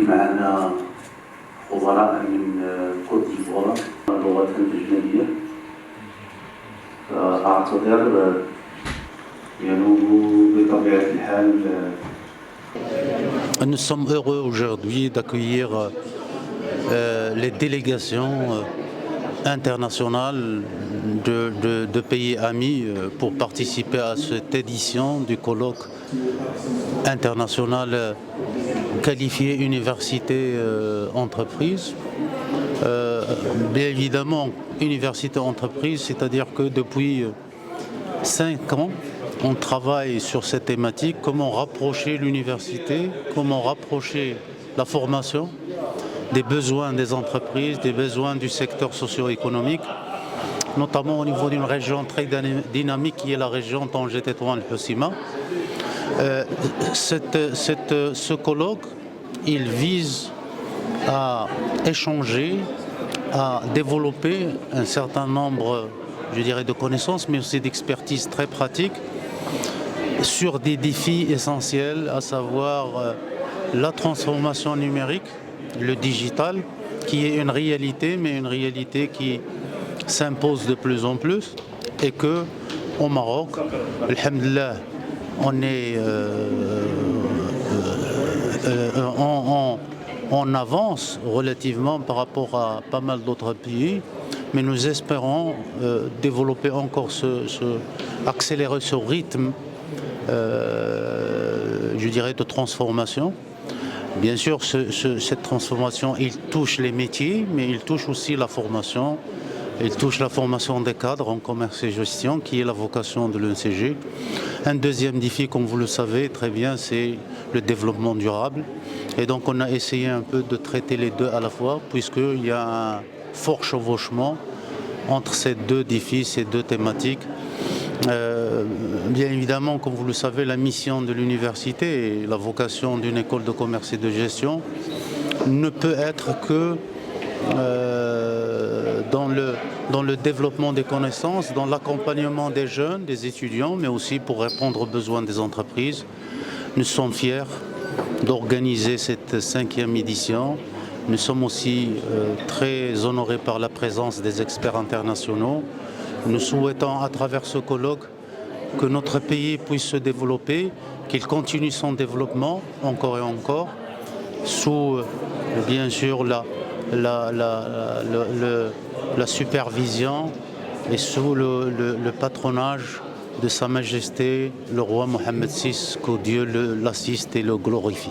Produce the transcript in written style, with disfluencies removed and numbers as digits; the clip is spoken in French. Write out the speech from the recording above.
معنا خبراء من كوت ديفوار لغة أجنبية. فأعتذر بطبيعة الحال. Nous sommes heureux aujourd'hui d'accueillir les délégations internationales de pays amis pour participer à cette édition du colloque international qualifié université-entreprise. Bien évidemment, université-entreprise, c'est-à-dire que depuis 5 ans, on travaille sur cette thématique, comment rapprocher l'université, comment rapprocher la formation des besoins des entreprises, des besoins du secteur socio-économique, notamment au niveau d'une région très dynamique qui est la région Tanger-Tétouan-Hoceima. Ce colloque, il vise à échanger, à développer un certain nombre, je dirais, de connaissances, mais aussi d'expertise très pratique sur des défis essentiels, à savoir la transformation numérique, le digital, qui est une réalité, mais une réalité qui s'impose de plus en plus, et que au Maroc, alhamdoulilah, on est on avance relativement par rapport à pas mal d'autres pays, mais nous espérons développer encore accélérer ce rythme, je dirais, de transformation. Bien sûr, cette transformation, il touche les métiers, mais il touche aussi la formation. Il touche la formation des cadres en commerce et gestion, qui est la vocation de l'ENCG. Un deuxième défi, comme vous le savez très bien, c'est le développement durable. Et donc on a essayé un peu de traiter les deux à la fois, puisqu'il y a un fort chevauchement entre ces deux défis, ces deux thématiques. Bien évidemment, comme vous le savez, la mission de l'université et la vocation d'une école de commerce et de gestion ne peut être que dans le développement des connaissances, dans l'accompagnement des jeunes, des étudiants, mais aussi pour répondre aux besoins des entreprises. Nous sommes fiers d'organiser cette 5e édition. Nous sommes aussi très honorés par la présence des experts internationaux. Nous souhaitons à travers ce colloque que notre pays puisse se développer, qu'il continue son développement encore et encore, sous bien sûr la supervision et sous le patronage de Sa Majesté le roi Mohammed VI, que Dieu l'assiste et le glorifie.